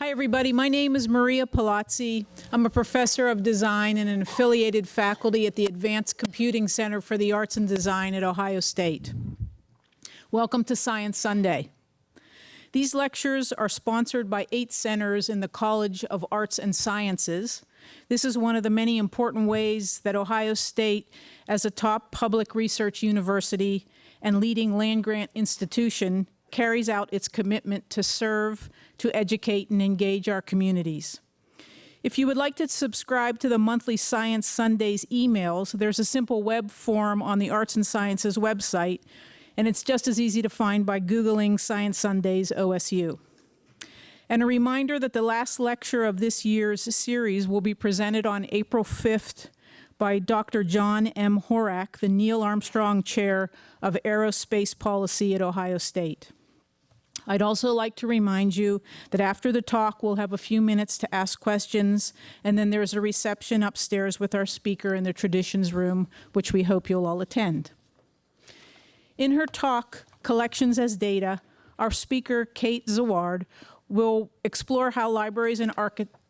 Hi, everybody. My name is Maria Palazzi. I'm a professor of design and an affiliated faculty at the Advanced Computing Center for the Arts and Design at Ohio State. Welcome to Science Sunday. These lectures are sponsored by 8 centers in the College of Arts and Sciences. This is one of the many important ways that Ohio State, as a top public research university and leading land-grant institution, carries out its commitment to serve, to educate, and engage our communities. If you would like to subscribe to the monthly Science Sundays emails, there's a simple web form on the Arts and Sciences website, and it's just as easy to find by Googling Science Sundays OSU. And a reminder that the last lecture of this year's series will be presented on April 5th by Dr. John M. Horak, the Neil Armstrong Chair of Aerospace Policy at Ohio State. I'd also like to remind you that after the talk, we'll have a few minutes to ask questions, and then there's a reception upstairs with our speaker in the Traditions Room, which we hope you'll all attend. In her talk, Collections as Data, our speaker, Kate Zwaard, will explore how libraries and archives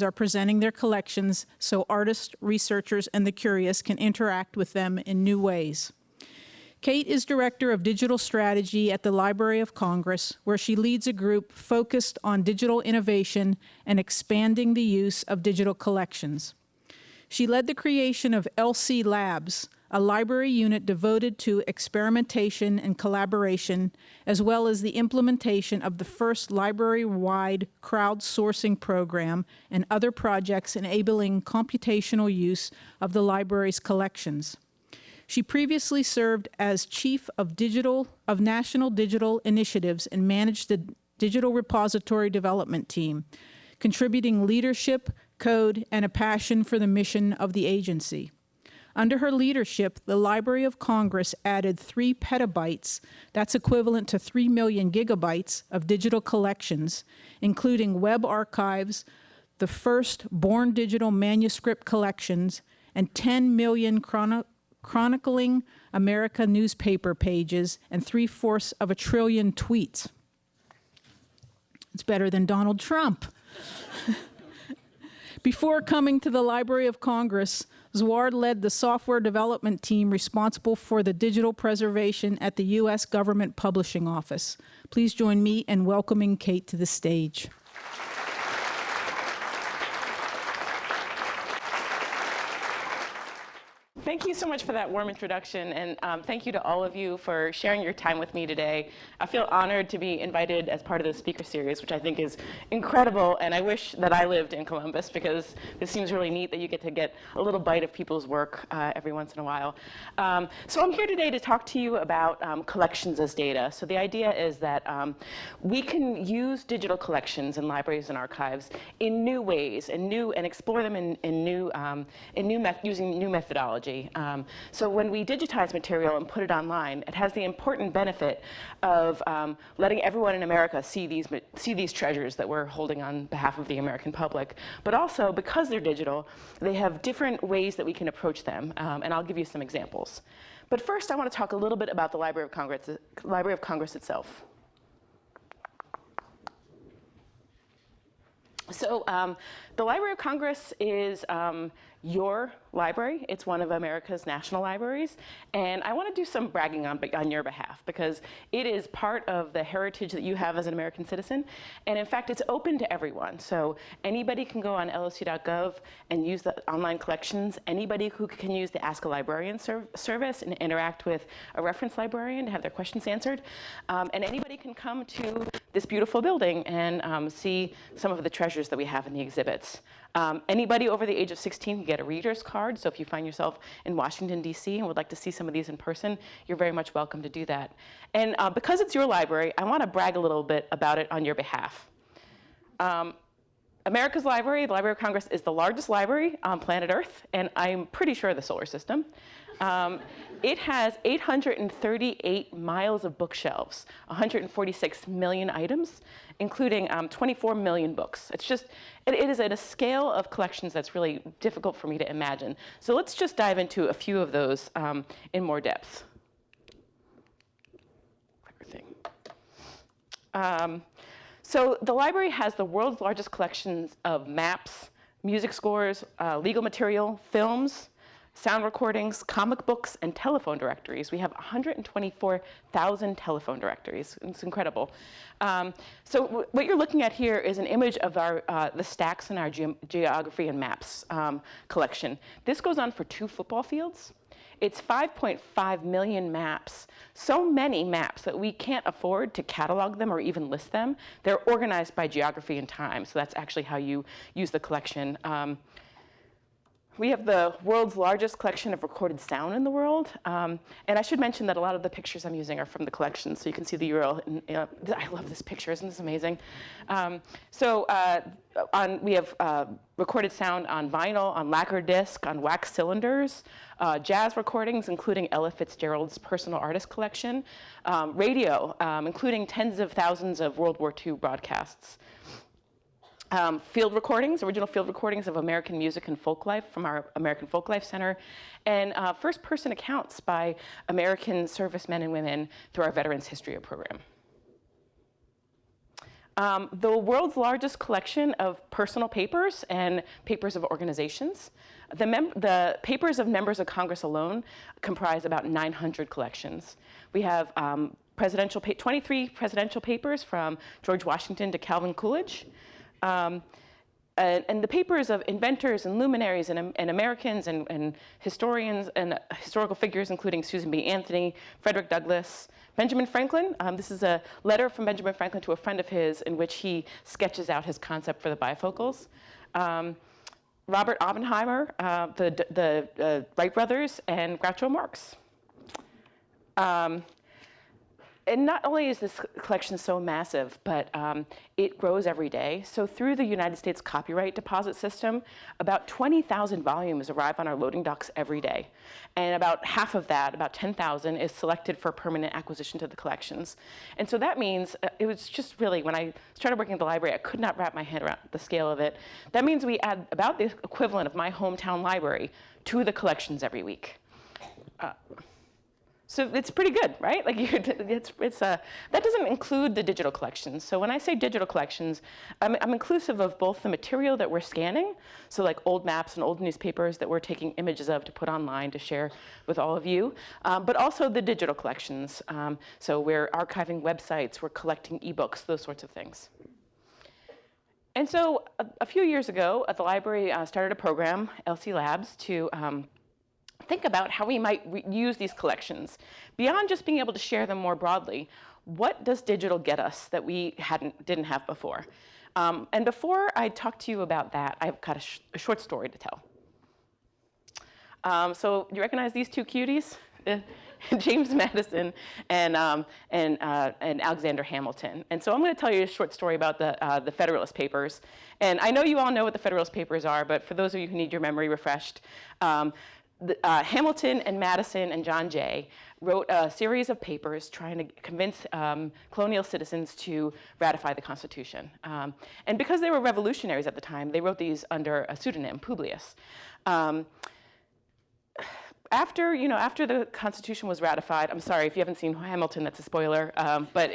are presenting their collections so artists, researchers, and the curious can interact with them in new ways. Kate is Director of Digital Strategy at the Library of Congress, where she leads a group focused on digital innovation and expanding the use of digital collections. She led the creation of LC Labs, a library unit devoted to experimentation and collaboration, as well as the implementation of the first library-wide crowdsourcing program and other projects enabling computational use of the library's collections. She previously served as Chief of National Digital Initiatives and managed the Digital Repository Development Team, contributing leadership, code, and a passion for the mission of the agency. Under her leadership, the Library of Congress added 3 petabytes, that's equivalent to 3 million gigabytes, of digital collections, including web archives, the first born digital manuscript collections, and 10 million chronicling America newspaper pages, and 3/4 of a trillion tweets. It's better than Donald Trump. Before coming to the Library of Congress, Zwaard led the software development team responsible for the digital preservation at the U.S. Government Publishing Office. Please join me in welcoming Kate to the stage. Thank you so much for that warm introduction, and thank you to all of you for sharing your time with me today. I feel honored to be invited as part of the speaker series, which I think is incredible, and I wish that I lived in Columbus, because this seems really neat that you get to get a little bite of people's work every once in a while. So I'm here today to talk to you about collections as data. So the idea is that we can use digital collections in libraries and archives in new ways and explore them using new methodology. So when we digitize material and put it online, it has the important benefit of letting everyone in America see these treasures that we're holding on behalf of the American public. But also, because they're digital, they have different ways that we can approach them, and I'll give you some examples. But first, I want to talk a little bit about the Library of Congress itself. So the Library of Congress is your library. It's one of America's national libraries, and I want to do some bragging on your behalf, because it is part of the heritage that you have as an American citizen, and in fact it's open to everyone. So anybody can go on losu.gov and use the online collections. Anybody who can use the Ask a Librarian service and interact with a reference librarian to have their questions answered, and anybody can come to this beautiful building and see some of the treasures that we have in the exhibits. Anybody over the age of 16 can get a reader's card, so if you find yourself in Washington, D.C. and would like to see some of these in person, you're very much welcome to do that. And because it's your library, I want to brag a little bit about it on your behalf. America's library, the Library of Congress, is the largest library on planet Earth, and I'm pretty sure the solar system. It has 838 miles of bookshelves, 146 million items, including 24 million books. It is at a scale of collections that's really difficult for me to imagine. So let's just dive into a few of those in more depth. So the library has the world's largest collections of maps, music scores, legal material, films, sound recordings, comic books, and telephone directories. We have 124,000 telephone directories. It's incredible. So what you're looking at here is an image of the stacks in our geography and maps collection. This goes on for 2 football fields. It's 5.5 million maps. So many maps that we can't afford to catalog them or even list them. They're organized by geography and time, so that's actually how you use the collection. We have the world's largest collection of recorded sound in the world. And I should mention that a lot of the pictures I'm using are from the collection, so you can see the URL. I love this picture, isn't this amazing? We have recorded sound on vinyl, on lacquer disc, on wax cylinders, jazz recordings, including Ella Fitzgerald's personal artist collection, radio, including tens of thousands of World War II broadcasts. Field recordings, original field recordings of American music and folk life from our American Folklife Center, and first-person accounts by American servicemen and women through our Veterans History program. The world's largest collection of personal papers and papers of organizations. The papers of members of Congress alone comprise about 900 collections. We have 23 presidential papers from George Washington to Calvin Coolidge. And the papers of inventors and luminaries and Americans and historians and historical figures, including Susan B. Anthony, Frederick Douglass, Benjamin Franklin. This is a letter from Benjamin Franklin to a friend of his in which he sketches out his concept for the bifocals. Robert Oppenheimer, the Wright brothers, and Groucho Marx. And not only is this collection so massive, but it grows every day. So through the United States Copyright Deposit System, about 20,000 volumes arrive on our loading docks every day. And about half of that, about 10,000, is selected for permanent acquisition to the collections. And so that means, it was just really, when I started working at the library, I could not wrap my head around the scale of it. That means we add about the equivalent of my hometown library to the collections every week. So it's pretty good, right? Like that doesn't include the digital collections. So when I say digital collections, I'm inclusive of both the material that we're scanning, so like old maps and old newspapers that we're taking images of to put online to share with all of you, but also the digital collections. So we're archiving websites, we're collecting ebooks, those sorts of things. And so a few years ago, at the library started a program, LC Labs, to think about how we might use these collections. Beyond just being able to share them more broadly, what does digital get us that we didn't have before? And before I talk to you about that, I've got a short story to tell. So you recognize these 2 cuties? James Madison and Alexander Hamilton. And so I'm going to tell you a short story about the Federalist Papers. And I know you all know what the Federalist Papers are, but for those of you who need your memory refreshed, Hamilton and Madison and John Jay wrote a series of papers trying to convince colonial citizens to ratify the Constitution. And because they were revolutionaries at the time, they wrote these under a pseudonym, Publius. After the Constitution was ratified, I'm sorry if you haven't seen Hamilton, that's a spoiler, but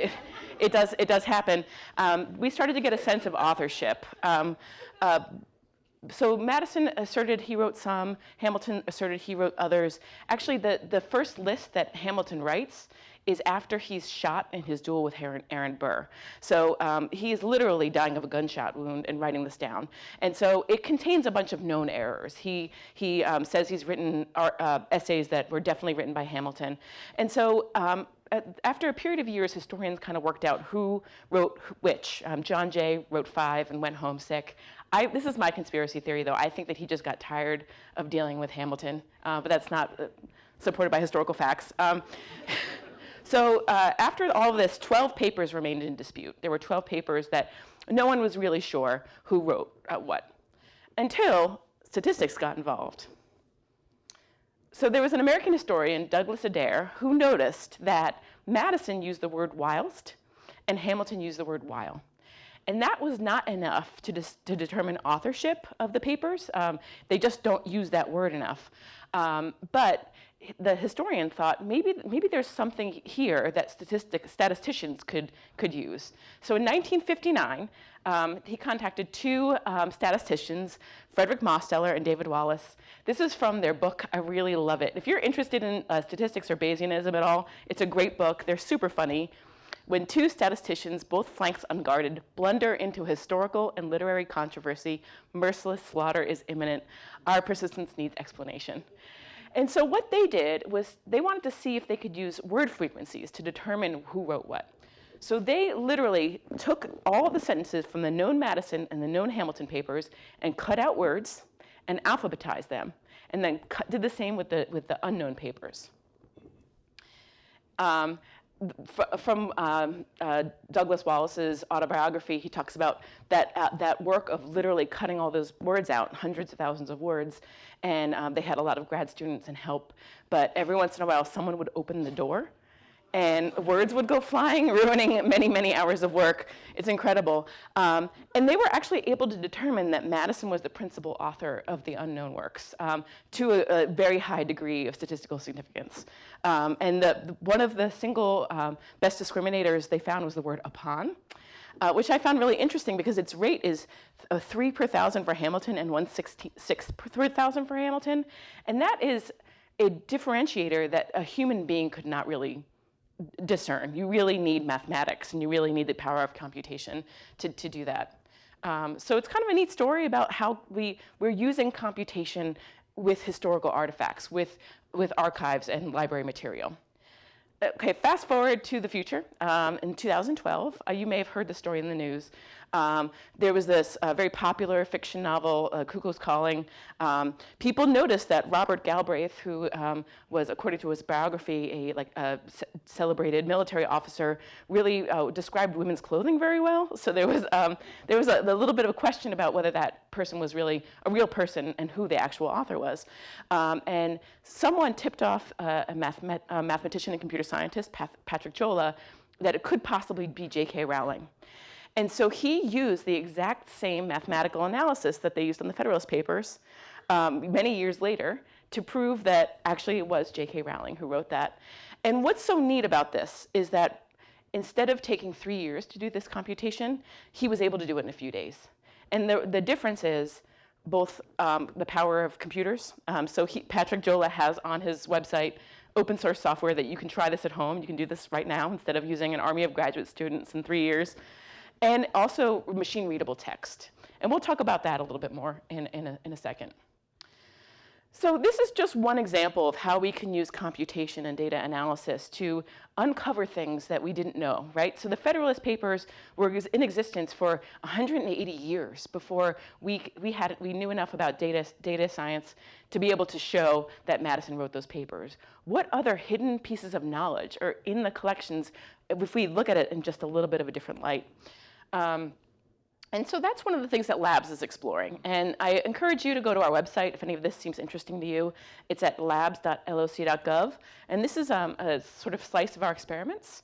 it does happen. We started to get a sense of authorship. So Madison asserted he wrote some, Hamilton asserted he wrote others. Actually, the first list that Hamilton writes is after he's shot in his duel with Aaron Burr. So he is literally dying of a gunshot wound and writing this down. And so it contains a bunch of known errors. He says he's written essays that were definitely written by Hamilton. And so after a period of years, historians kind of worked out who wrote which. John Jay wrote 5 and went home sick. This is my conspiracy theory, though. I think that he just got tired of dealing with Hamilton, but that's not supported by historical facts. So after all of this, 12 papers remained in dispute. There were 12 papers that no one was really sure who wrote what, until statistics got involved. So there was an American historian, Douglas Adair, who noticed that Madison used the word whilst and Hamilton used the word while. And that was not enough to determine authorship of the papers. They just don't use that word enough. But the historian thought maybe there's something here that statisticians could use. So in 1959, he contacted two statisticians, Frederick Mosteller and David Wallace. This is from their book. I really love it. If you're interested in statistics or Bayesianism at all, it's a great book. They're super funny. When two statisticians, both flanks unguarded, blunder into historical and literary controversy, merciless slaughter is imminent. Our persistence needs explanation. And so what they did was they wanted to see if they could use word frequencies to determine who wrote what. So they literally took all of the sentences from the known Madison and the known Hamilton papers and cut out words and alphabetized them, and then did the same with the unknown papers. From Douglas Wallace's autobiography, he talks about that work of literally cutting all those words out, hundreds of thousands of words, and they had a lot of grad students and help, but every once in a while someone would open the door and words would go flying, ruining many, many hours of work. It's incredible. And they were actually able to determine that Madison was the principal author of the unknown works to a very high degree of statistical significance. And one of the single best discriminators they found was the word upon, which I found really interesting because its rate is 3 per thousand for Hamilton and 1/66 per thousand for Hamilton. And that is a differentiator that a human being could not really discern. You really need mathematics and you really need the power of computation to do that. So it's kind of a neat story about how we're using computation with historical artifacts, with archives and library material. Okay, fast forward to the future. In 2012, you may have heard the story in the news. There was this very popular fiction novel, Cuckoo's Calling. People noticed that Robert Galbraith, who was, according to his biography, a celebrated military officer, really described women's clothing very well. So there was a little bit of a question about whether that person was really a real person and who the actual author was. And someone tipped off a mathematician and computer scientist, Patrick Jola, that it could possibly be J.K. Rowling. And so he used the exact same mathematical analysis that they used on the Federalist Papers many years later to prove that actually it was J.K. Rowling who wrote that. And what's so neat about this is that instead of taking 3 years to do this computation, he was able to do it in a few days. And the difference is both the power of computers. So Patrick Jola has on his website open source software that you can try this at home. You can do this right now instead of using an army of graduate students in 3 years. And also machine readable text. And we'll talk about that a little bit more in a second. So this is just one example of how we can use computation and data analysis to uncover things that we didn't know, right? So the Federalist Papers were in existence for 180 years before we knew enough about data science to be able to show that Madison wrote those papers. What other hidden pieces of knowledge are in the collections if we look at it in just a little bit of a different light? And so that's one of the things that Labs is exploring. And I encourage you to go to our website if any of this seems interesting to you. It's at labs.loc.gov. And this is a sort of slice of our experiments.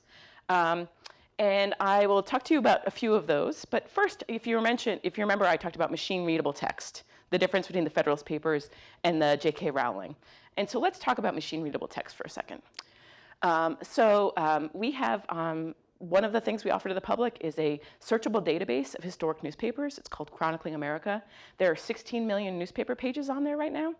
And I will talk to you about a few of those. But first, if you remember, I talked about machine readable text, the difference between the Federalist Papers and the J.K. Rowling. And so let's talk about machine readable text for a second. We have one of the things we offer to the public is a searchable database of historic newspapers. It's called Chronicling America. There are 16 million newspaper pages on there right now.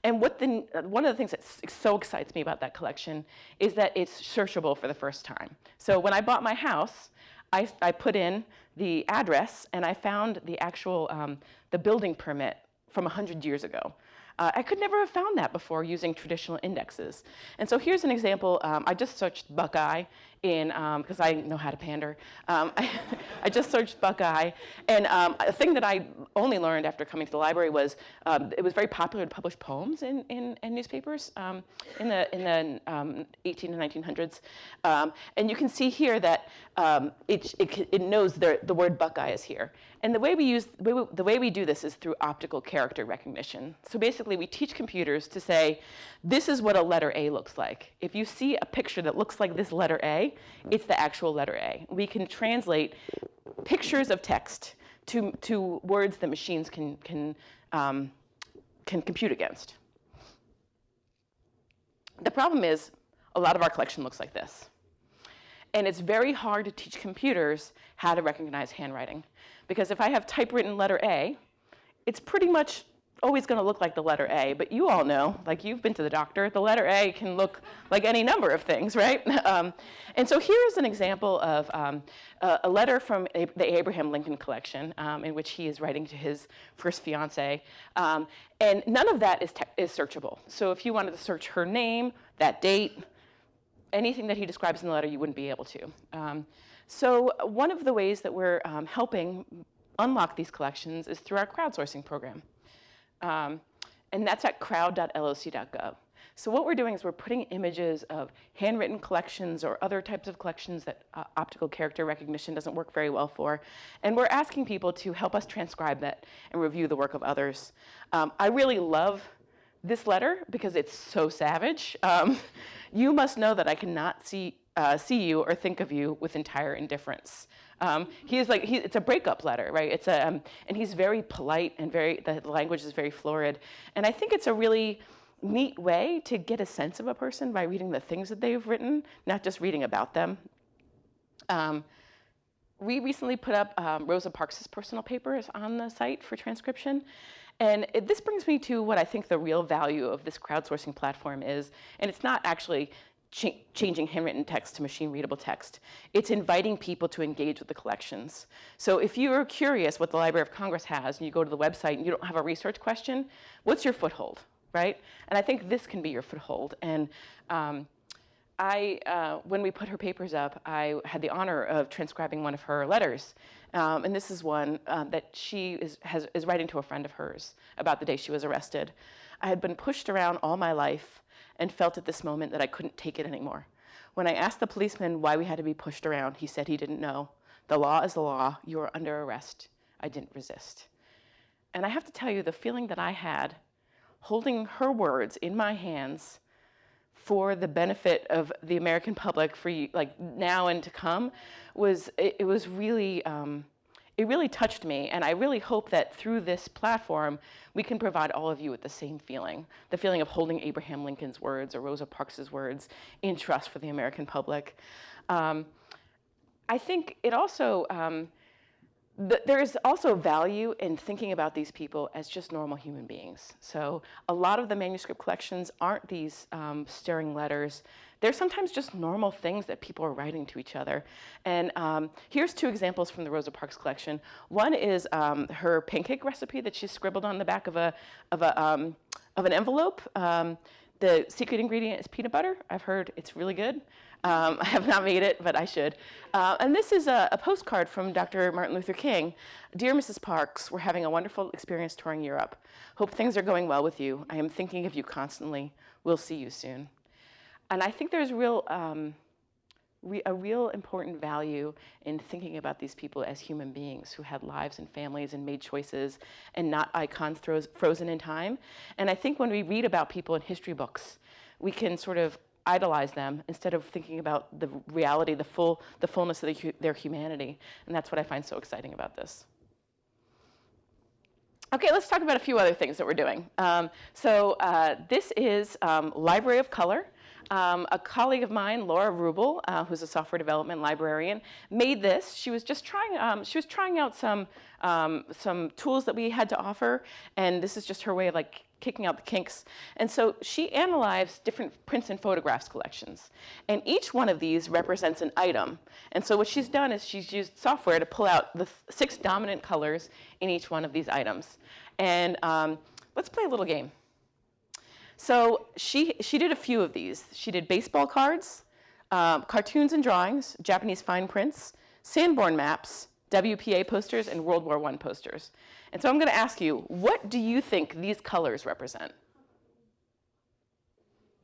And one of the things that so excites me about that collection is that it's searchable for the first time. So when I bought my house, I put in the address and I found the actual the building permit from 100 years ago. I could never have found that before using traditional indexes. And so here's an example. I just searched Buckeye because I know how to pander. I just searched Buckeye. And a thing that I only learned after coming to the library was it was very popular to publish poems in newspapers in the 18 and 1900s. And you can see here that it knows the word Buckeye is here. And the way we do this is through optical character recognition. So basically, we teach computers to say, this is what a letter A looks like. If you see a picture that looks like this letter A, it's the actual letter A. We can translate pictures of text to words that machines can compute against. The problem is a lot of our collection looks like this. And it's very hard to teach computers how to recognize handwriting. Because if I have typewritten letter A, it's pretty much always going to look like the letter A. But you all know, like you've been to the doctor, the letter A can look like any number of things, right? And so here's an example of a letter from the Abraham Lincoln collection in which he is writing to his first fiance. And none of that is searchable. So if you wanted to search her name, that date, anything that he describes in the letter, you wouldn't be able to. So one of the ways that we're helping unlock these collections is through our crowdsourcing program. And that's at crowd.loc.gov. So what we're doing is we're putting images of handwritten collections or other types of collections that optical character recognition doesn't work very well for. And we're asking people to help us transcribe that and review the work of others. I really love this letter because it's so savage. You must know that I cannot see you or think of you with entire indifference. It's a breakup letter, right? And he's very polite and the language is very florid. And I think it's a really neat way to get a sense of a person by reading the things that they've written, not just reading about them. We recently put up Rosa Parks' personal papers on the site for transcription. And this brings me to what I think the real value of this crowdsourcing platform is. And it's not actually changing handwritten text to machine-readable text. It's inviting people to engage with the collections. So if you're curious what the Library of Congress has, and you go to the website and you don't have a research question, what's your foothold, right? And I think this can be your foothold. And when we put her papers up, I had the honor of transcribing one of her letters. And this is one that she is writing to a friend of hers about the day she was arrested. I had been pushed around all my life and felt at this moment that I couldn't take it anymore. When I asked the policeman why we had to be pushed around, he said he didn't know. The law is the law. You are under arrest. I didn't resist. And I have to tell you, the feeling that I had holding her words in my hands for the benefit of the American public for like now and to come it was really it really touched me, and I really hope that through this platform we can provide all of you with the same feeling, the feeling of holding Abraham Lincoln's words or Rosa Parks' words in trust for the American public. I think it also there is also value in thinking about these people as just normal human beings. So a lot of the manuscript collections aren't these stirring letters. They're sometimes just normal things that people are writing to each other. And here's two examples from the Rosa Parks collection. One is her pancake recipe that she scribbled on the back of an envelope. The secret ingredient is peanut butter. I've heard it's really good. I have not made it, but I should. And this is a postcard from Dr. Martin Luther King. Dear Mrs. Parks, we're having a wonderful experience touring Europe. Hope things are going well with you. I am thinking of you constantly. We'll see you soon. And I think there's a real important value in thinking about these people as human beings who had lives and families and made choices and not icons frozen in time. And I think when we read about people in history books, we can sort of idolize them instead of thinking about the reality, the fullness of their humanity. And that's what I find so exciting about this. Okay, let's talk about a few other things that we're doing. This is Library of Color. A colleague of mine, Laura Readable, who's a software development librarian, made this. She was just trying out some tools that we had to offer, and this is just her way of like kicking out the kinks. And so she analyzed different prints and photographs collections, and each one of these represents an item. And so what she's done is she's used software to pull out the 6 dominant colors in each one of these items. And let's play a little game. So she did a few of these. She did baseball cards, cartoons and drawings, Japanese fine prints, Sanborn maps, WPA posters, and World War I posters. And so I'm going to ask you, what do you think these colors represent?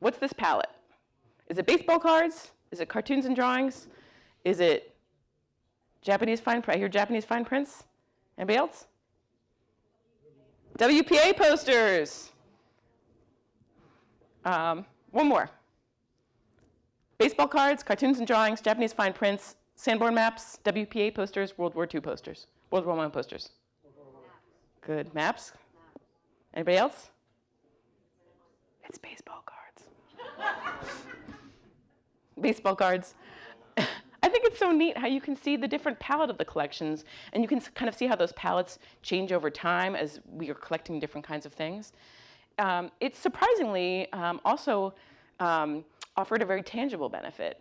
What's this palette? Is it baseball cards? Is it cartoons and drawings? Is it Japanese fine prints? I hear Japanese fine prints. Anybody else? WPA posters. One more. Baseball cards, cartoons and drawings, Japanese fine prints, Sanborn maps, WPA posters, World War II posters, World War I posters. Good. Maps? Anybody else? It's baseball cards. Baseball cards. I think it's so neat how you can see the different palette of the collections, and you can kind of see how those palettes change over time as we are collecting different kinds of things. It surprisingly also offered a very tangible benefit.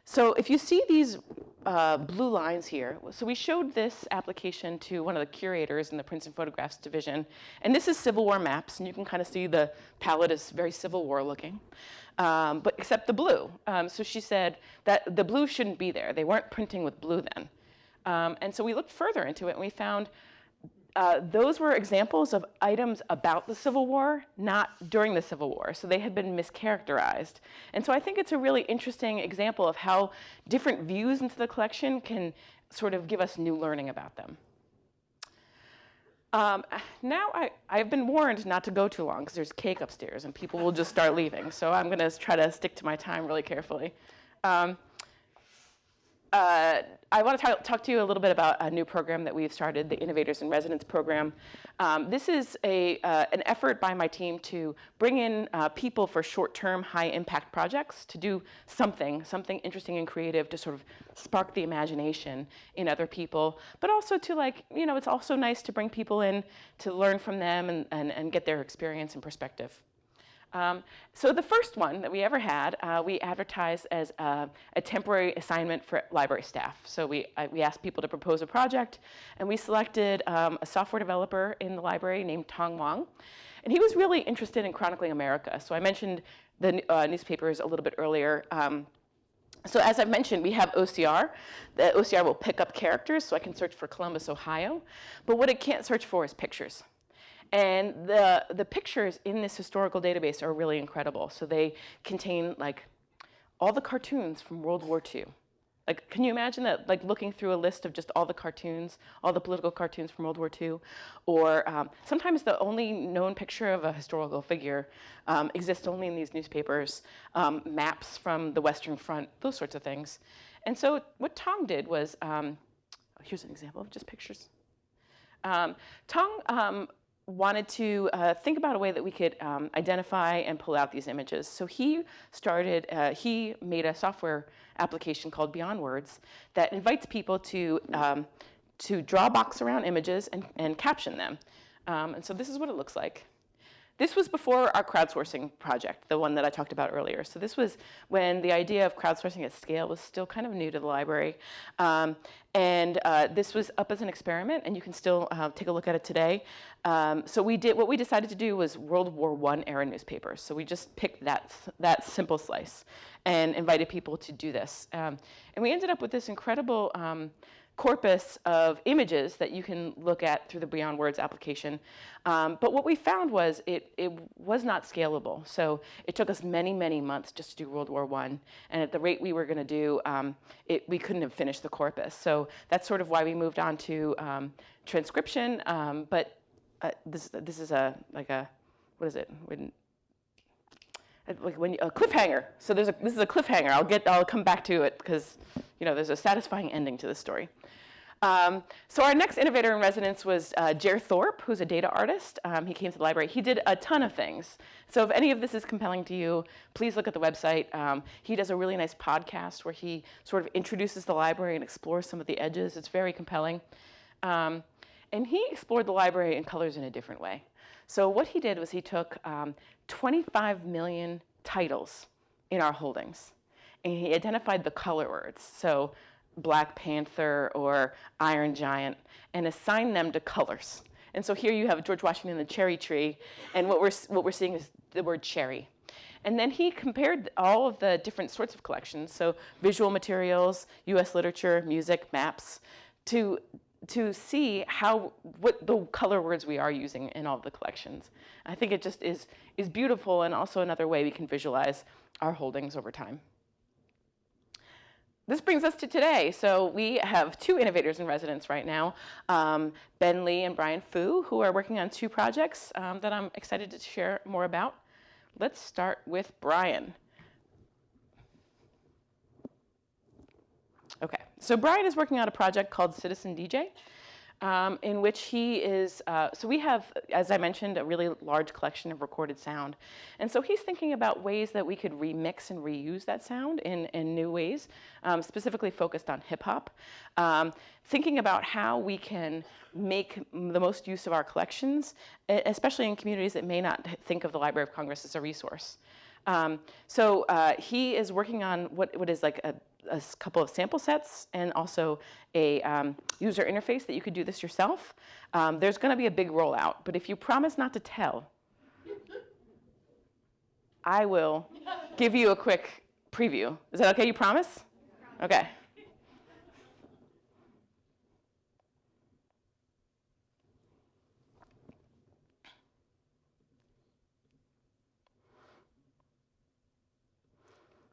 So if you see these blue lines here, so we showed this application to one of the curators in the Prints and Photographs division, and this is Civil War maps, and you can kind of see the palette is very Civil War looking, but except the blue. So she said that the blue shouldn't be there. They weren't printing with blue then. And so we looked further into it, and we found those were examples of items about the Civil War, not during the Civil War. So they had been mischaracterized. And so I think it's a really interesting example of how different views into the collection can sort of give us new learning about them. Now I've been warned not to go too long because there's cake upstairs and people will just start leaving. So I'm going to try to stick to my time really carefully. I want to talk to you a little bit about a new program that we've started, the Innovators in Residence program. This is an effort by my team to bring in people for short-term, high-impact projects to do something interesting and creative to sort of spark the imagination in other people, but also to, like, you know, it's also nice to bring people in to learn from them and get their experience and perspective. So the first one that we ever had, we advertised as a temporary assignment for library staff. So we asked people to propose a project, and we selected a software developer in the library named Tong Wang. And he was really interested in chronicling America. So I mentioned the newspapers a little bit earlier. So as I've mentioned, we have OCR. The OCR will pick up characters, so I can search for Columbus, Ohio. But what it can't search for is pictures. And the pictures in this historical database are really incredible. So they contain, like, all the cartoons from World War II. Like, can you imagine that, like, looking through a list of just all the cartoons, all the political cartoons from World War II? Or sometimes the only known picture of a historical figure exists only in these newspapers, maps from the Western Front, those sorts of things. And so what Tong did was, here's an example of just pictures. Tong wanted to think about a way that we could identify and pull out these images. So he made a software application called Beyond Words that invites people to draw a box around images and caption them. And so this is what it looks like. This was before our crowdsourcing project, the one that I talked about earlier. So this was when the idea of crowdsourcing at scale was still kind of new to the library. This was up as an experiment, and you can still take a look at it today. So what we decided to do was World War I era newspapers. So we just picked that simple slice and invited people to do this. And we ended up with this incredible corpus of images that you can look at through the Beyond Words application. But what we found was it was not scalable. So it took us many, many months just to do World War I. And at the rate we were going to do, we couldn't have finished the corpus. So that's sort of why we moved on to transcription. But this is what is it? A cliffhanger. So this is a cliffhanger. I'll come back to it because, you know, there's a satisfying ending to this story. So our next innovator in residence was Jer Thorpe, who's a data artist. He came to the library. He did a ton of things. So if any of this is compelling to you, please look at the website. He does a really nice podcast where he sort of introduces the library and explores some of the edges. It's very compelling. And he explored the library in colors in a different way. So what he did was he took 25 million titles in our holdings, and he identified the color words. So Black Panther or Iron Giant, and assign them to colors. And so here you have George Washington and the cherry tree, and what we're seeing is the word cherry. And then he compared all of the different sorts of collections, so visual materials, US literature, music, maps, to see what the color words we are using in all of the collections. I think it just is beautiful, and also another way we can visualize our holdings over time. This brings us to today. So we have two innovators in residence right now, Lee and Brian Foo, who are working on two projects that I'm excited to share more about. Let's start with Brian. Okay, so Brian is working on a project called Citizen DJ. in which he is, so we have, as I mentioned, a really large collection of recorded sound. And so he's thinking about ways that we could remix and reuse that sound in new ways, specifically focused on hip hop. Thinking about how we can make the most use of our collections, especially in communities that may not think of the Library of Congress as a resource. So he is working on what is like a couple of sample sets and also a user interface that you could do this yourself. There's going to be a big rollout, but if you promise not to tell, I will give you a quick preview. Is that okay? You promise? Okay.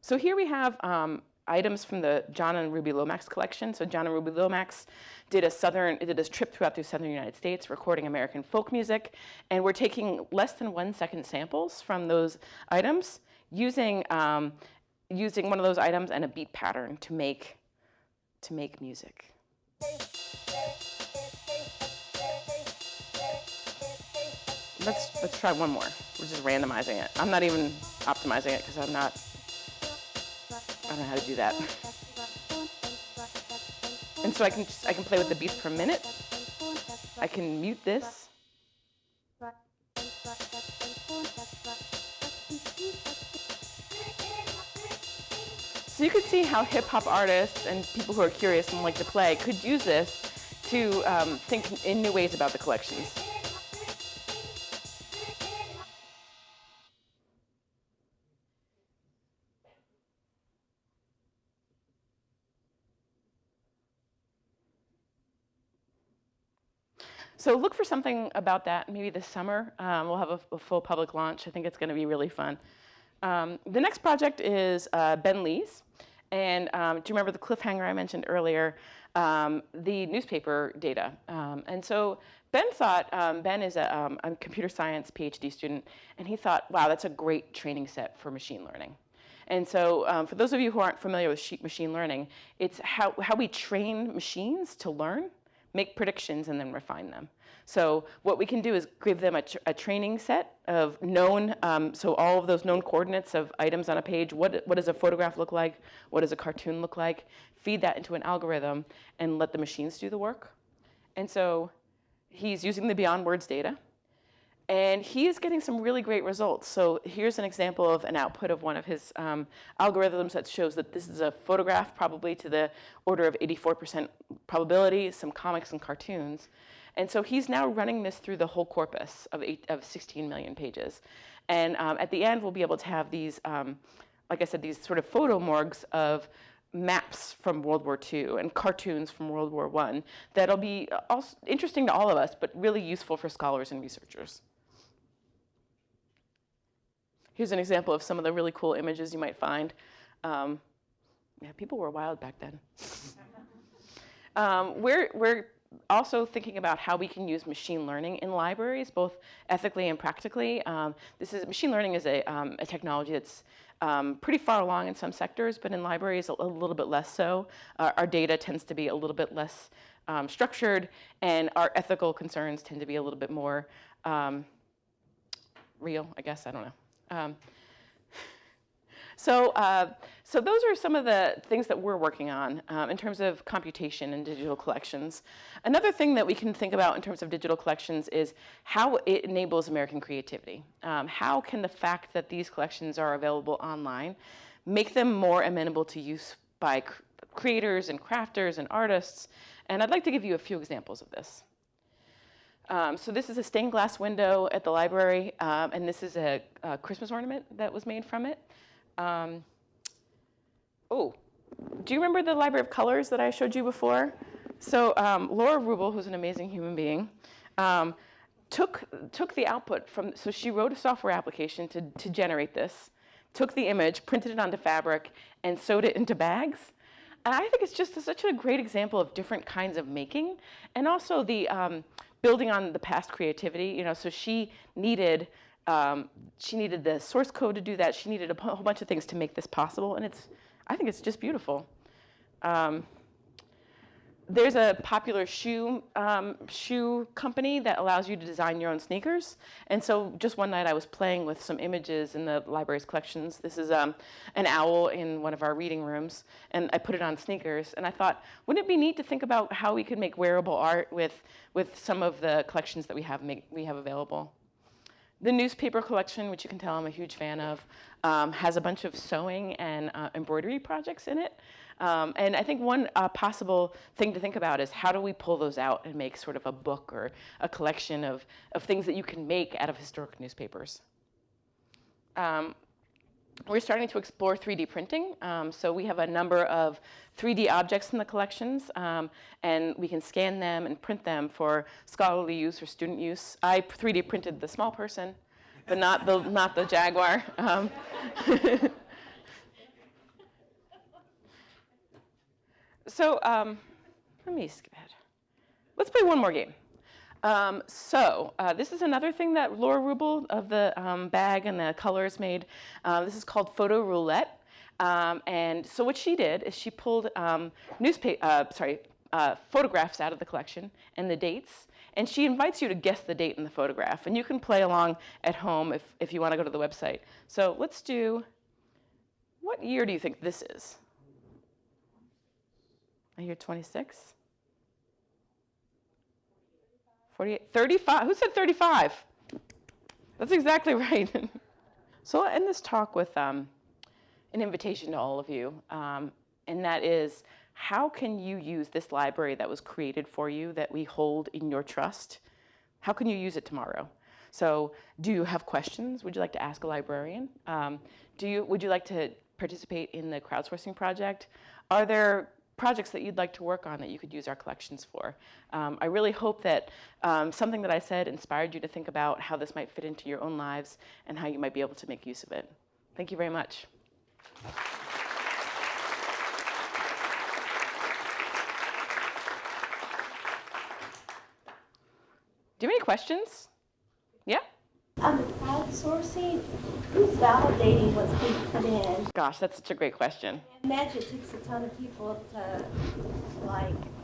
So here we have items from the John and Ruby Lomax collection. So John and Ruby Lomax did a trip throughout the southern United States, recording American folk music, and we're taking less than 1 second samples from those items, using one of those items and a beat pattern to make music. Let's try one more. We're just randomizing it. I'm not even optimizing it because I don't know how to do that. And so I can play with the beats per minute. I can mute this. So you can see how hip hop artists and people who are curious and like to play could use this to think in new ways about the collections. So look for something about that maybe this summer. We'll have a full public launch. I think it's going to be really fun. The next project is Ben Lee's. And do you remember the cliffhanger I mentioned earlier? The newspaper data. And so Ben thought, Ben is a computer science PhD student, and he thought, wow, that's a great training set for machine learning. And so for those of you who aren't familiar with machine learning, it's how we train machines to learn, make predictions, and then refine them. So what we can do is give them a training set of known, so all of those known coordinates of items on a page. What does a photograph look like? What does a cartoon look like? Feed that into an algorithm and let the machines do the work. And so he's using the Beyond Words data. And he is getting some really great results. So here's an example of an output of one of his algorithms that shows that this is a photograph, probably to the order of 84% probability, some comics and cartoons. And so he's now running this through the whole corpus of 16 million pages. And at the end, we'll be able to have these, like I said, these sort of photo morgues of maps from World War II and cartoons from World War I that'll be also interesting to all of us, but really useful for scholars and researchers. Here's an example of some of the really cool images you might find. Yeah, people were wild back then. We're also thinking about how we can use machine learning in libraries, both ethically and practically. Machine learning is a technology that's pretty far along in some sectors, but in libraries a little bit less so. Our data tends to be a little bit less structured, and our ethical concerns tend to be a little bit more real, I guess, I don't know. So those are some of the things that we're working on in terms of computation and digital collections. Another thing that we can think about in terms of digital collections is how it enables American creativity. How can the fact that these collections are available online make them more amenable to use by creators and crafters and artists? And I'd like to give you a few examples of this. So this is a stained glass window at the library, and this is a Christmas ornament that was made from it. Oh, do you remember the Library of Colors that I showed you before? So Laura Readable, who's an amazing human being, took the output from, so she wrote a software application to generate this, took the image, printed it onto fabric, and sewed it into bags. And I think it's just such a great example of different kinds of making, and also the building on the past creativity. You know, so she needed the source code to do that. She needed a whole bunch of things to make this possible, and I think it's just beautiful. There's a popular shoe company that allows you to design your own sneakers. And so just one night I was playing with some images in the library's collections. This is an owl in one of our reading rooms, and I put it on sneakers. And I thought, wouldn't it be neat to think about how we could make wearable art with some of the collections that we have available? The newspaper collection, which you can tell I'm a huge fan of, has a bunch of sewing and embroidery projects in it. And I think one possible thing to think about is how do we pull those out and make sort of a book or a collection of things that you can make out of historic newspapers. We're starting to explore 3D printing. So we have a number of 3D objects in the collections, and we can scan them and print them for scholarly use or student use. I 3D printed the small person, but not the jaguar. So let me skip ahead. Let's play one more game. This is another thing that Laura Readable of the bag and the colors made. This is called Photo Roulette. And so what she did is she pulled photographs out of the collection and the dates. And she invites you to guess the date in the photograph. And you can play along at home if you want to go to the website. So let's do, what year do you think this is? I hear 26. 48, 35. Who said 35? That's exactly right. So I'll end this talk with an invitation to all of you, and that is, how can you use this library that was created for you, that we hold in your trust? How can you use it tomorrow? So do you have questions? Would you like to ask a librarian? Would you like to participate in the crowdsourcing project? Are there projects that you'd like to work on that you could use our collections for? I really hope that something that I said inspired you to think about how this might fit into your own lives and how you might be able to make use of it. Thank you very much. Do you have any questions? Yeah? Crowdsourcing, who's validating what's being put in? Gosh, that's such a great question. I imagine it takes a ton of people to,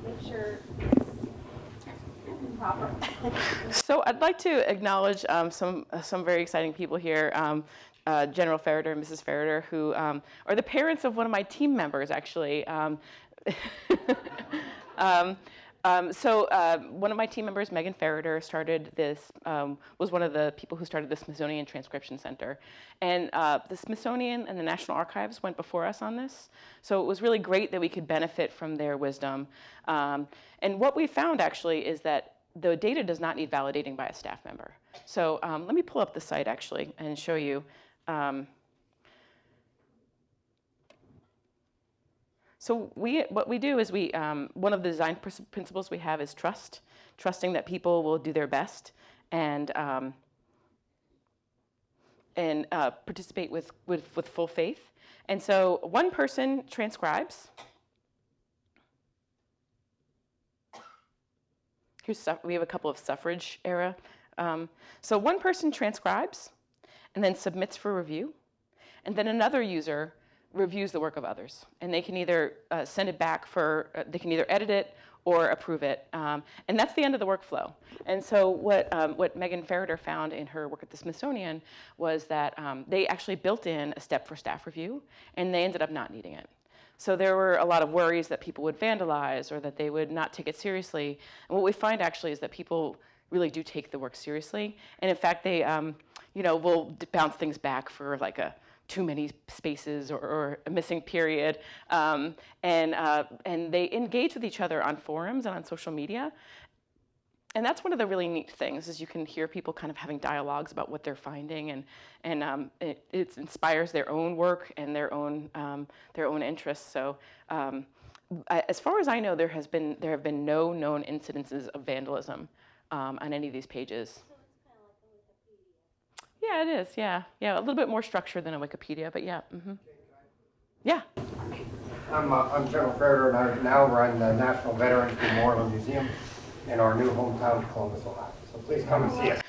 make sure it's proper. So I'd like to acknowledge some very exciting people here. General Ferreter and Mrs. Ferreter, who are the parents of one of my team members, actually. One of my team members, Megan Ferreter, started this, was one of the people who started the Smithsonian Transcription Center. And the Smithsonian and the National Archives went before us on this. So it was really great that we could benefit from their wisdom. And what we found, actually, is that the data does not need validating by a staff member. So let me pull up the site, actually, and show you. So what we do is one of the design principles we have is trust, trusting that people will do their best and participate with full faith. And so one person transcribes. We have a couple of suffrage era. So one person transcribes and then submits for review, and then another user reviews the work of others, and they can either send it back they can either edit it or approve it, and that's the end of the workflow. And so what Megan Ferreter found in her work at the Smithsonian was that they actually built in a step for staff review, and they ended up not needing it. So there were a lot of worries that people would vandalize or that they would not take it seriously. And what we find actually is that people really do take the work seriously, and in fact they will bounce things back for like too many spaces or a missing period, and they engage with each other on forums and on social media. And that's one of the really neat things, is you can hear people kind of having dialogues about what they're finding, and it inspires their own work and their own interests. So as far as I know, there have been no known incidences of vandalism on any of these pages. Yeah, it is. Yeah, a little bit more structure than a Wikipedia, but yeah. Mm-hmm. Yeah. I'm General Ferreter, and I now run the National Veterans Memorial Museum in our new hometown, Columbus, Ohio. So please come and see us.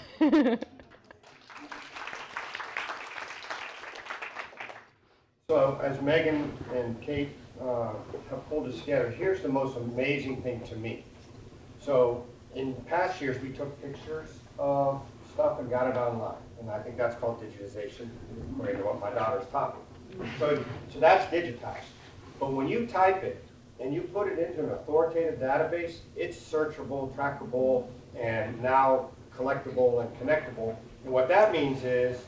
So as Megan and Kate have pulled this together. Here's the most amazing thing to me. So in past years, we took pictures of stuff and got it online. And I think that's called digitization, according to what my daughter's taught me. So that's digitized. But when you type it and you put it into an authoritative database, it's searchable, trackable, and now collectible and connectable. And what that means is,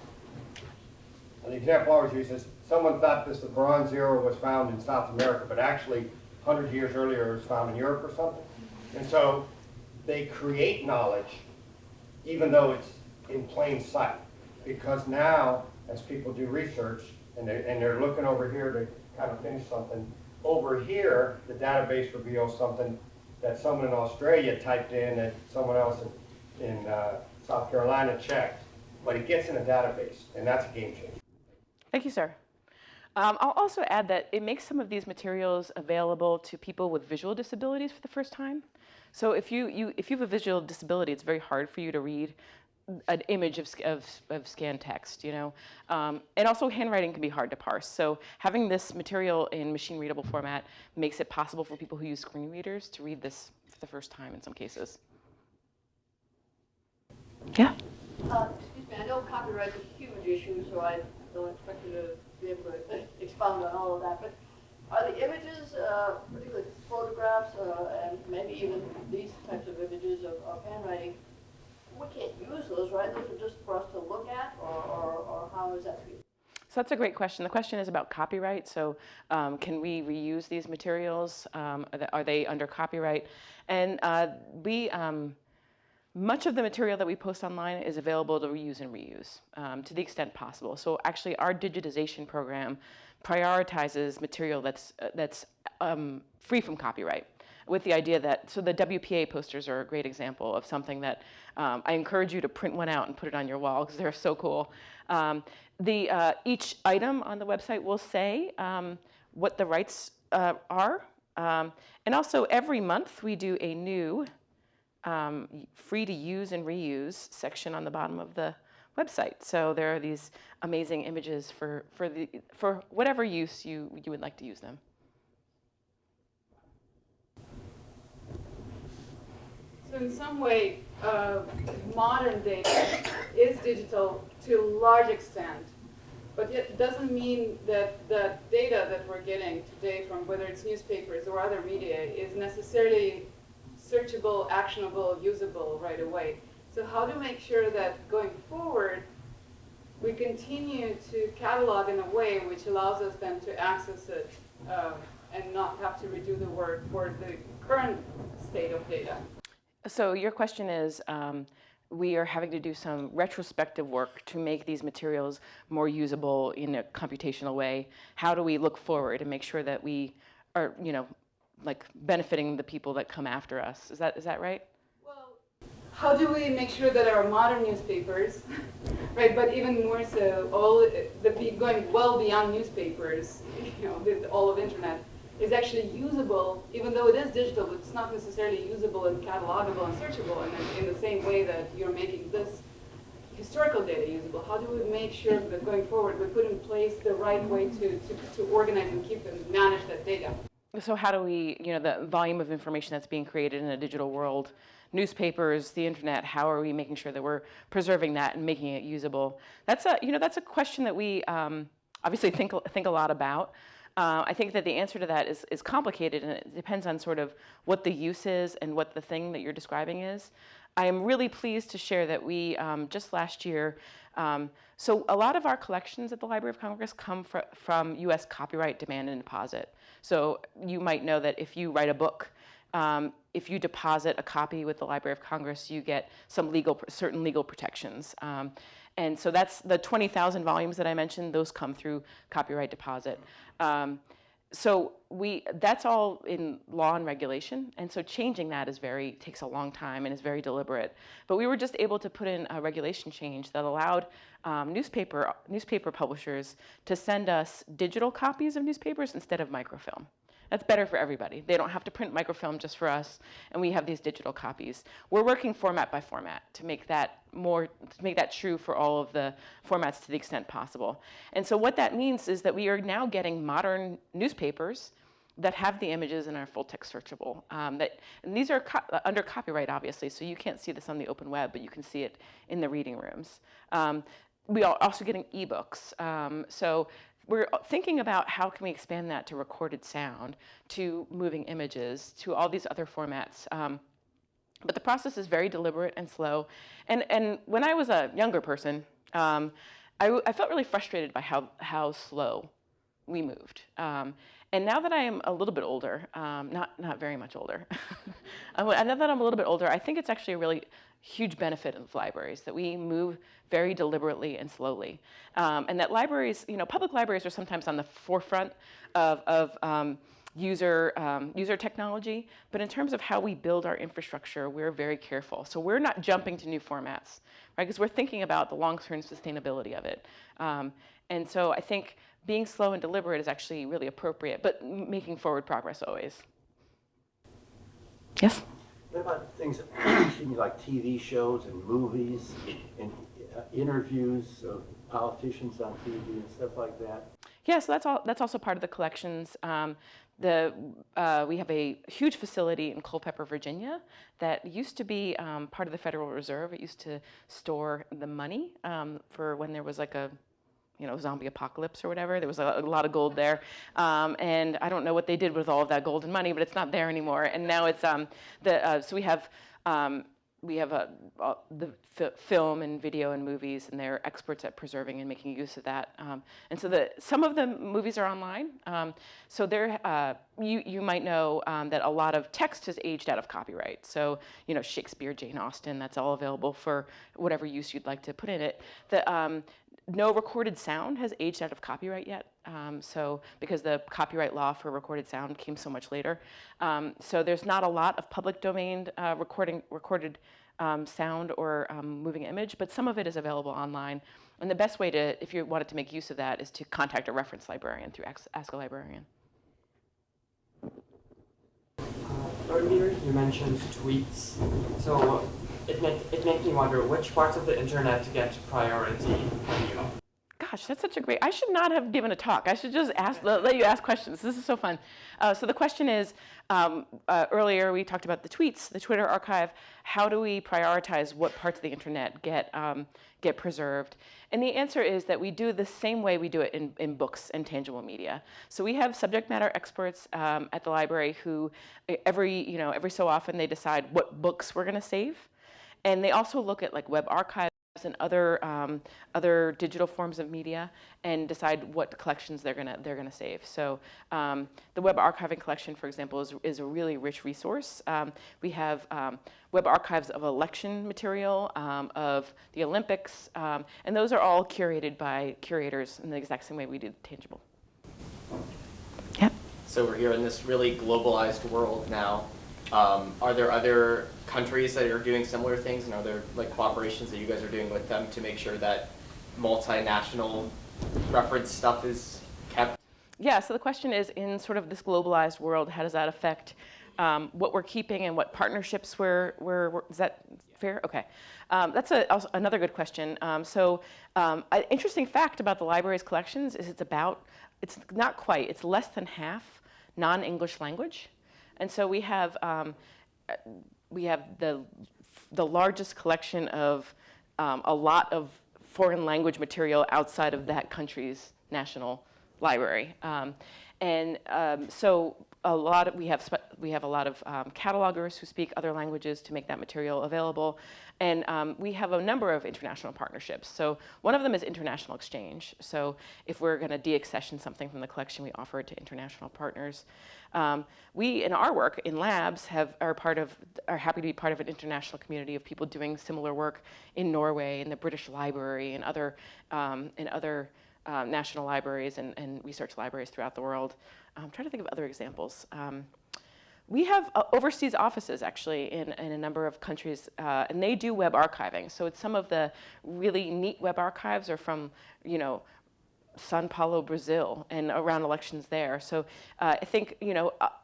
the example I always use is, someone thought the bronze era was found in South America, but actually 100 years earlier it was found in Europe or something. And so they create knowledge even though it's in plain sight. Because now, as people do research, and they're looking over here to kind of finish something, over here the database reveals something that someone in Australia typed in that someone else in South Carolina checked. But it gets in a database, and that's a game changer. Thank you, sir. I'll also add that it makes some of these materials available to people with visual disabilities for the first time. So if you have a visual disability, it's very hard for you to read an image of scanned text, you know. And also handwriting can be hard to parse. So having this material in machine readable format makes it possible for people who use screen readers to read this for the first time in some cases. Yeah? Excuse me, I know copyright is a huge issue, so I don't expect you to be able to expound on all of that, but are the images, particularly photographs, and maybe even these types of images of handwriting, we can't use those, right? Those are just for us to look at, or how is that treated? So that's a great question. The question is about copyright. So can we reuse these materials? Are they under copyright? And much of the material that we post online is available to reuse and reuse to the extent possible. So actually our digitization program prioritizes material that's free from copyright, with the idea that, so the WPA posters are a great example of something that I encourage you to print one out and put it on your wall because they're so cool. Each item on the website will say what the rights are. And also every month we do a new free to use and reuse section on the bottom of the website. So there are these amazing images for whatever use you would like to use them. So in some way, modern data is digital to a large extent, but it doesn't mean that the data that we're getting today from whether it's newspapers or other media is necessarily searchable, actionable, usable right away. So how to make sure that going forward, we continue to catalog in a way which allows us then to access it and not have to redo the work for the current state of data. So your question is, we are having to do some retrospective work to make these materials more usable in a computational way. How do we look forward and make sure that we are, you know, like benefiting the people that come after us? Is that right? Well, how do we make sure that our modern newspapers, right, but even more so, going well beyond newspapers, you know, with all of internet, is actually usable, even though it is digital, it's not necessarily usable and catalogable and searchable in the same way that you're making this historical data usable. How do we make sure that going forward we put in place the right way to organize and keep and manage that data? So how do we, you know, the volume of information that's being created in a digital world, newspapers, the internet, how are we making sure that we're preserving that and making it usable? That's a question that we obviously think a lot about. I think that the answer to that is complicated, and it depends on sort of what the use is and what the thing that you're describing is. I am really pleased to share that we, just last year, so a lot of our collections at the Library of Congress come from US copyright demand and deposit. So you might know that if you write a book, if you deposit a copy with the Library of Congress, you get some certain legal protections. And so that's the 20,000 volumes that I mentioned, those come through copyright deposit. So that's all in law and regulation, and so changing that takes a long time and is very deliberate. But we were just able to put in a regulation change that allowed newspaper publishers to send us digital copies of newspapers instead of microfilm. That's better for everybody. They don't have to print microfilm just for us, and we have these digital copies. We're working format by format to make that true for all of the formats to the extent possible. And so what that means is that we are now getting modern newspapers that have the images and are full text searchable. And these are under copyright, obviously, so you can't see this on the open web, but you can see it in the reading rooms. We are also getting ebooks. So we're thinking about how can we expand that to recorded sound, to moving images, to all these other formats. But the process is very deliberate and slow. And when I was a younger person, I felt really frustrated by how slow we moved. And now that I am a little bit older, not very much older, now that I'm a little bit older, I think it's actually a really huge benefit of libraries that we move very deliberately and slowly. And that libraries, public libraries are sometimes on the forefront of user technology, but in terms of how we build our infrastructure, we're very careful. So we're not jumping to new formats, right? Because we're thinking about the long-term sustainability of it. And so I think being slow and deliberate is actually really appropriate, but making forward progress always. Yes? What about things, like TV shows and movies and interviews of politicians on TV and stuff like that? Yeah, so that's also part of the collections. We have a huge facility in Culpeper, Virginia, that used to be part of the Federal Reserve. It used to store the money for when there was like a zombie apocalypse or whatever. There was a lot of gold there. And I don't know what they did with all of that gold and money, but it's not there anymore. And now it's, so we have the film and video and movies, and they're experts at preserving and making use of that. And so some of the movies are online. So you might know that a lot of text has aged out of copyright. So Shakespeare, Jane Austen, that's all available for whatever use you'd like to put in it. No recorded sound has aged out of copyright yet. So because the copyright law for recorded sound came so much later. So there's not a lot of public domain recorded sound or moving image, but some of it is available online. And the best way to, if you wanted to make use of that, is to contact a reference librarian through Ask a Librarian. Earlier you mentioned tweets. So it made me wonder which parts of the internet get priority from you. Gosh, that's such a great, I should not have given a talk. I should just let you ask questions. This is so fun. So the question is, earlier we talked about the tweets, the Twitter archive. How do we prioritize what parts of the internet get preserved? And the answer is that we do the same way we do it in books and tangible media. So we have subject matter experts at the library who every so often they decide what books we're going to save. And they also look at like web archives and other digital forms of media and decide what collections they're gonna save. So the web archiving collection, for example, is a really rich resource. We have web archives of election material, of the Olympics, and those are all curated by curators in the exact same way we do tangible. Yep. So we're here in this really globalized world now. Are there other countries that are doing similar things, and are there like cooperations that you guys are doing with them to make sure that multinational reference stuff is kept? Yeah, so the question is, in sort of this globalized world, how does that affect what we're keeping and what partnerships is that fair? Okay. That's also another good question. An interesting fact about the library's collections is it's not quite, it's less than half non-English language. And so we have the largest collection of a lot of foreign language material outside of that country's national library, so we have a lot of catalogers who speak other languages to make that material available, and we have a number of international partnerships. So one of them is international exchange. So if we're going to de-accession something from the collection, we offer it to international partners. We, in our work in labs, are happy to be part of an international community of people doing similar work in Norway, in the British Library, and other national libraries and research libraries throughout the world. I'm trying to think of other examples. We have overseas offices, actually, in a number of countries, and they do web archiving. So some of the really neat web archives are from, Sao Paulo, Brazil, and around elections there. So I think,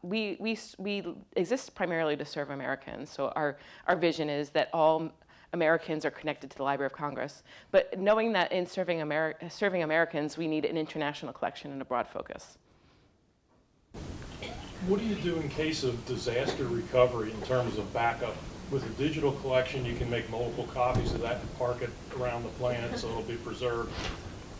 we exist primarily to serve Americans. So our vision is that all Americans are connected to the Library of Congress. But knowing that in serving Americans, we need an international collection and a broad focus. What do you do in case of disaster recovery in terms of backup? With a digital collection, you can make multiple copies of that and park it around the planet so it'll be preserved.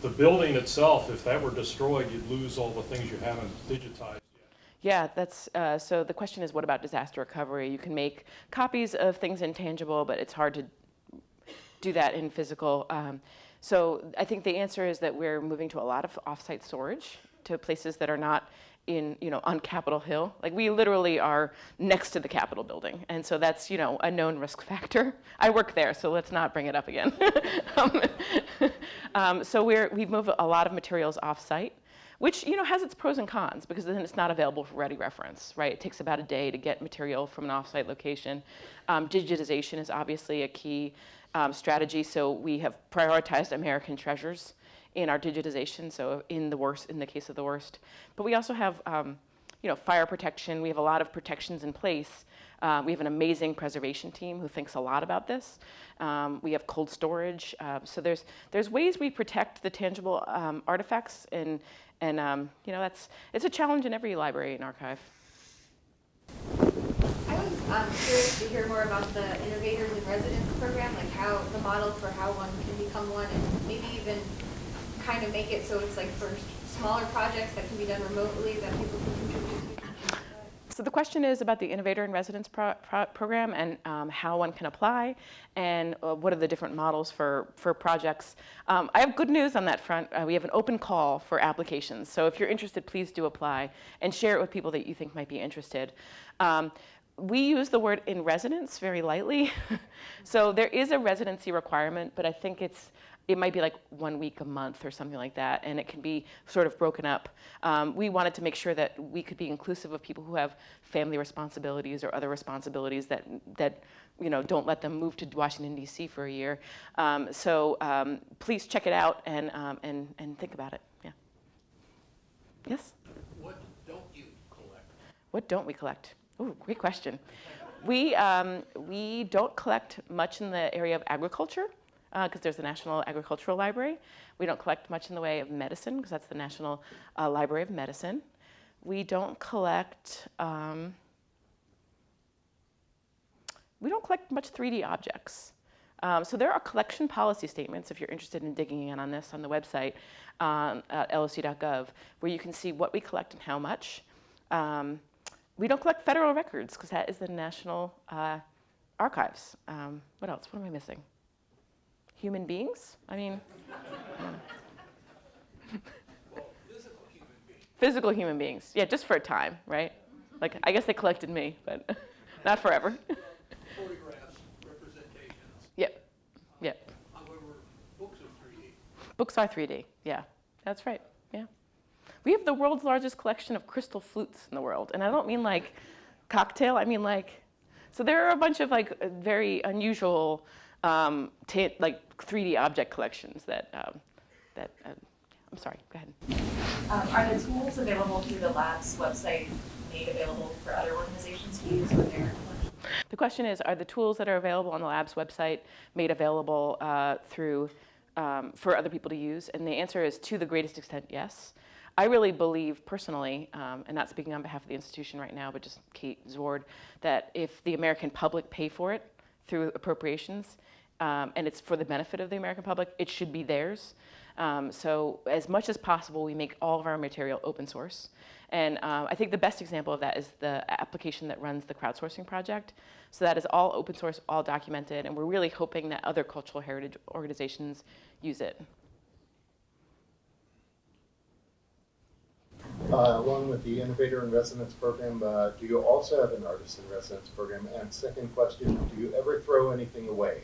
The building itself, if that were destroyed, you'd lose all the things you haven't digitized yet. Yeah, that's, so the question is, what about disaster recovery? You can make copies of things intangible, but it's hard to do that in physical. So I think the answer is that we're moving to a lot of offsite storage, to places that are not in, on Capitol Hill. Like, we literally are next to the Capitol building. And so that's, a known risk factor. I work there, so let's not bring it up again. So we've moved a lot of materials off-site, which, has its pros and cons, because then it's not available for ready reference, right? It takes about a day to get material from an off-site location. Digitization is obviously a key strategy, so we have prioritized American treasures in our digitization, so in the case of the worst. But we also have, fire protection. We have a lot of protections in place. We have an amazing preservation team who thinks a lot about this. We have cold storage. So there's ways we protect the tangible artifacts, and it's a challenge in every library and archive. I was curious to hear more about the Innovators in Residence program, like how the model for how one can become one, and maybe even kind of make it so it's like for smaller projects that can be done remotely that people can contribute to. So the question is about the Innovator in Residence program and how one can apply, and what are the different models for projects. I have good news on that front. We have an open call for applications. So if you're interested, please do apply and share it with people that you think might be interested. We use the word in residence very lightly. So there is a residency requirement, but I think it might be like 1 week a month or something like that, and it can be sort of broken up. We wanted to make sure that we could be inclusive of people who have family responsibilities or other responsibilities that don't let them move to Washington, D.C. for a year. So please check it out and think about it. Yeah. Yes? What don't you collect? What don't we collect? Oh, great question. We don't collect much in the area of agriculture, because there's the National Agricultural Library. We don't collect much in the way of medicine, because that's the National Library of Medicine. We don't collect much 3D objects. So there are collection policy statements, if you're interested in digging in on this, on the website at lsu.gov, where you can see what we collect and how much. We don't collect federal records, because that is the National Archives. What else? What am I missing? Human beings? I mean, Well, physical human beings. Physical human beings. Yeah, just for a time, right? Like, I guess they collected me, but not forever. Photographs, representations. Yep. However, books are 3D. Books are 3D. Yeah, that's right. Yeah. We have the world's largest collection of crystal flutes in the world, and I don't mean like cocktail. I mean like, so there are a bunch of like very unusual like 3D object collections that I'm sorry, go ahead. Are the tools available through the lab's website made available for other organizations to use with their collection? The question is, are the tools that are available on the lab's website made available for other people to use? And the answer is, to the greatest extent, yes. I really believe personally, and not speaking on behalf of the institution right now, but just Kate Zwaard, that if the American public pay for it through appropriations, and it's for the benefit of the American public, it should be theirs. So as much as possible, we make all of our material open source. And I think the best example of that is the application that runs the Crowdsourcing project. So that is all open source, all documented, and we're really hoping that other cultural heritage organizations use it. Along with the Innovator in Residence program, do you also have an Artist in Residence program? And second question, do you ever throw anything away?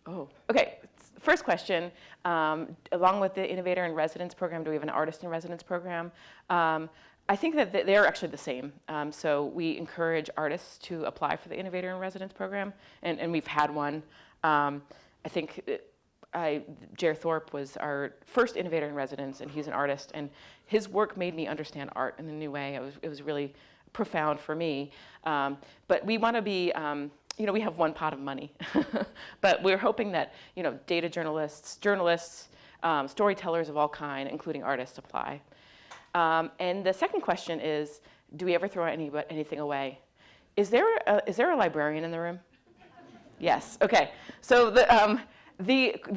Oh, okay. First question, along with the Innovator in Residence program, do we have an Artist in Residence program? I think that they're actually the same. So we encourage artists to apply for the Innovator in Residence program, and we've had one. I think Jer Thorpe was our first Innovator in Residence, and he's an artist, and his work made me understand art in a new way. It was really profound for me. But we want to be, we have one pot of money, but we're hoping that, data journalists, storytellers of all kind, including artists, apply. And the second question is, do we ever throw anything away? Is there a librarian in the room? Yes. Okay. So the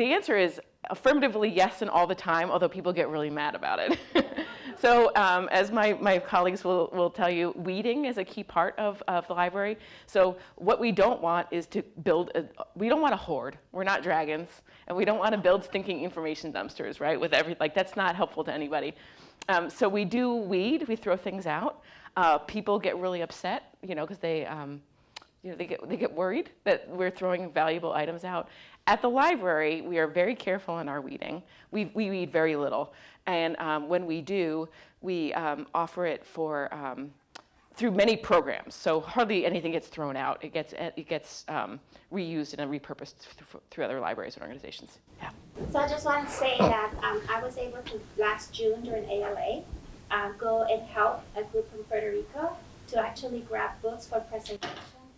answer is affirmatively yes and all the time, although people get really mad about it. So as my colleagues will tell you, weeding is a key part of the library. So what we don't want is to we don't want to hoard. We're not dragons. And we don't want to build stinking information dumpsters, right? That's not helpful to anybody. So we do weed, we throw things out. People get really upset, because they get worried that we're throwing valuable items out. At the library, we are very careful in our weeding. We weed very little. And when we do, we offer it through many programs. So hardly anything gets thrown out. It gets reused and repurposed through other libraries and organizations. Yeah. So I just want to say that I was able to, last June during ALA, go and help a group from Puerto Rico to actually grab books for preservation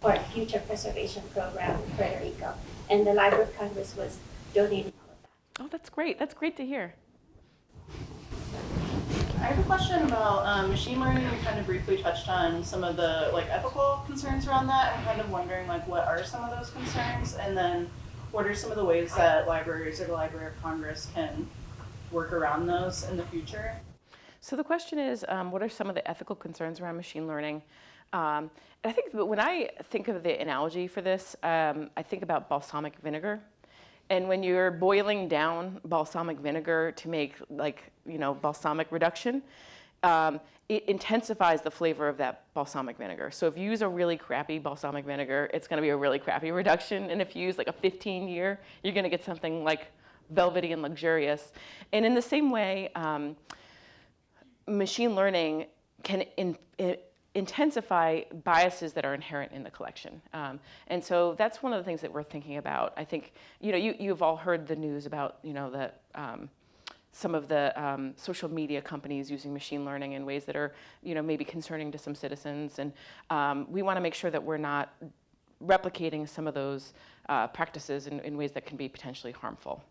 for a future preservation program in Puerto Rico. And the Library of Congress was donating all of that. Oh, that's great. That's great to hear. I have a question about machine learning. We kind of briefly touched on some of the ethical concerns around that. I'm kind of wondering what are some of those concerns, and then what are some of the ways that libraries or the Library of Congress can work around those in the future? So the question is, what are some of the ethical concerns around machine learning? And I think when I think of the analogy for this, I think about balsamic vinegar. And when you're boiling down balsamic vinegar to make balsamic reduction, it intensifies the flavor of that balsamic vinegar. So if you use a really crappy balsamic vinegar, it's going to be a really crappy reduction. And if you use a 15-year, you're going to get something velvety and luxurious. And in the same way, machine learning can intensify biases that are inherent in the collection. And so that's one of the things that we're thinking about. I think, you've all heard the news about, that some of the social media companies using machine learning in ways that are, maybe concerning to some citizens. And we want to make sure that we're not replicating some of those practices in ways that can be potentially harmful.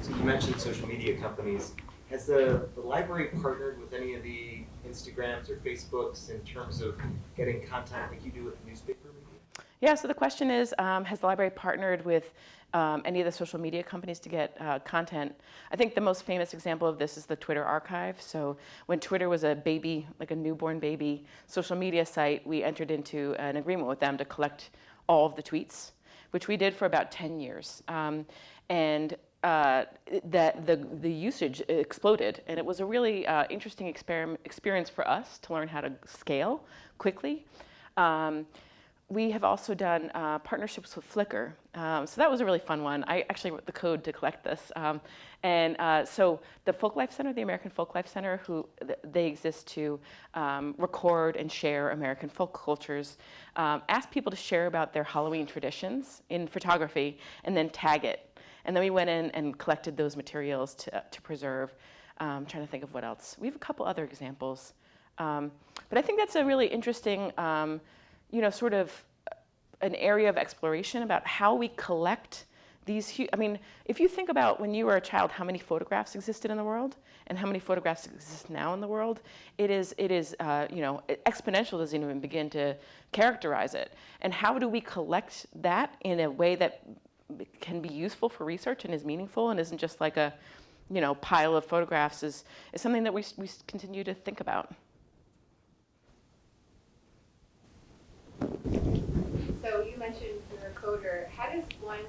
So you mentioned social media companies. Has the library partnered with any of the Instagrams or Facebooks in terms of getting content like you do with the newspaper media? Yeah, so the question is, has the library partnered with any of the social media companies to get content? I think the most famous example of this is the Twitter archive. So when Twitter was a baby, a newborn baby social media site, we entered into an agreement with them to collect all of the tweets, which we did for about 10 years. That the usage exploded, and it was a really interesting experience for us to learn how to scale quickly. We have also done partnerships with Flickr, so that was a really fun one. I actually wrote the code to collect this, so the Folklife Center, the American Folklife Center, they exist to record and share American folk cultures, ask people to share about their Halloween traditions in photography, and then tag it. And then we went in and collected those materials to preserve. I'm trying to think of what else. We have a couple other examples. But I think that's a really interesting, sort of an area of exploration about how we collect these if you think about when you were a child, how many photographs existed in the world and how many photographs exist now in the world, it is exponential doesn't even begin to characterize it. And how do we collect that in a way that can be useful for research and is meaningful and isn't just like a, pile of photographs is something that we continue to think about. So you mentioned you're a coder. How does one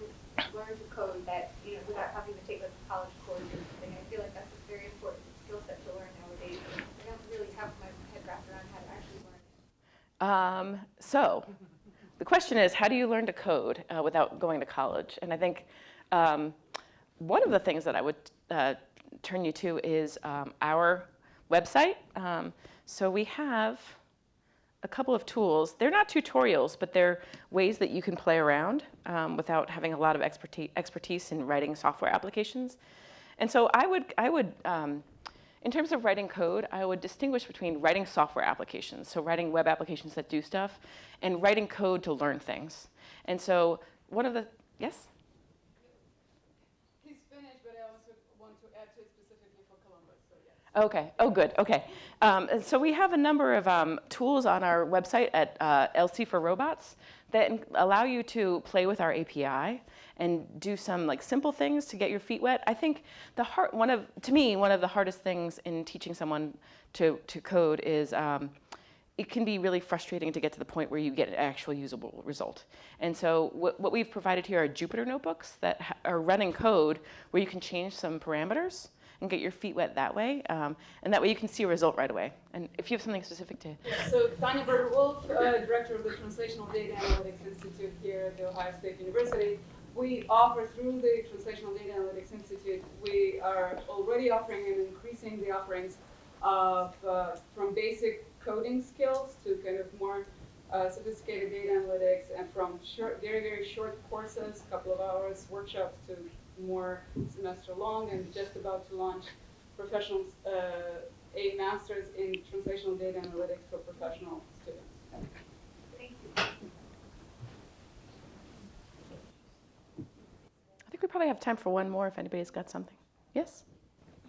learn to code that, without having to take a college course or something? I feel like that's a very important skill set to learn nowadays. I don't really have my head wrapped around how to actually learn it. So the question is, how do you learn to code without going to college? And I think one of the things that I would turn you to is our website. So we have a couple of tools. They're not tutorials, but they're ways that you can play around without having a lot of expertise in writing software applications. And so I would in terms of writing code, I would distinguish between writing software applications, so writing web applications that do stuff, and writing code to learn things. And so one of the, yes? He's finished, but I also want to add to it specifically for Columbus, so yes. Okay. Oh, good. Okay. And so we have a number of tools on our website at LC for Robots that allow you to play with our API and do some like simple things to get your feet wet. I think one of the hardest things in teaching someone to code is it can be really frustrating to get to the point where you get an actual usable result. And so what we've provided here are Jupyter notebooks that are running code where you can change some parameters and get your feet wet that way. And that way you can see a result right away. And if you have something specific to... Yeah, so Tanya Berger-Wolf, Director of the Translational Data Analytics Institute here at The Ohio State University. We offer through the Translational Data Analytics Institute, we are already offering and increasing the offerings of from basic coding skills to kind of more sophisticated data analytics, and from very, very short courses, a couple of hours, workshops, to more semester long, and just about to launch professionals, a master's in translational data analytics for professional students. Thank you. I think we probably have time for one more if anybody's got something. Yes?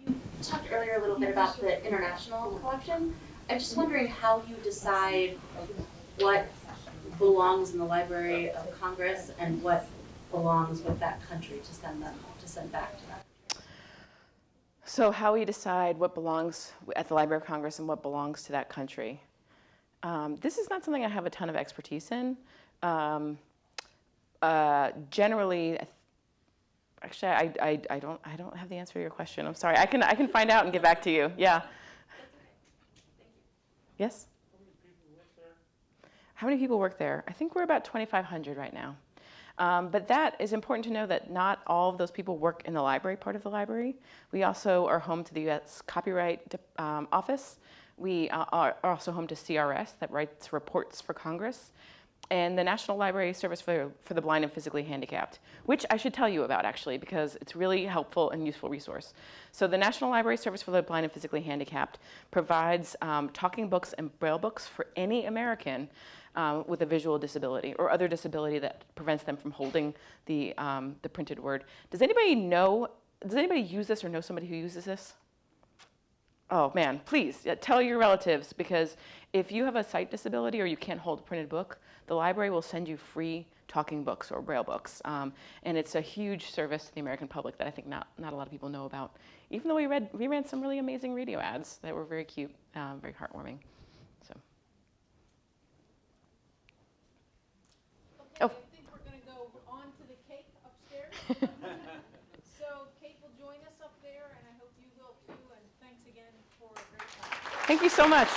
You talked earlier a little bit about the international collection. I'm just wondering how you decide what belongs in the Library of Congress and what belongs with that country to send back to that. So how we decide what belongs at the Library of Congress and what belongs to that country. This is not something I have a ton of expertise in. Generally, actually, I don't have the answer to your question. I'm sorry. I can find out and get back to you. Yeah. Yes? How many people work there? I think we're about 2,500 right now. But that is important to know that not all of those people work in the library part of the library. We also are home to the U.S. Copyright Office. We are also home to CRS that writes reports for Congress, and the National Library Service for the Blind and Physically Handicapped, which I should tell you about actually because it's really helpful and useful resource. So the National Library Service for the Blind and Physically Handicapped provides talking books and braille books for any American with a visual disability or other disability that prevents them from holding the printed word. Does anybody use this or know somebody who uses this? Oh man, please tell your relatives, because if you have a sight disability or you can't hold a printed book, the library will send you free talking books or braille books. And it's a huge service to the American public that I think not a lot of people know about. Even though we ran some really amazing radio ads that were very cute, very heartwarming. So. Okay, oh. I think we're going to go on to the cake upstairs. So Kate will join us up there, and I hope you will too. And thanks again for a great time. Thank you so much.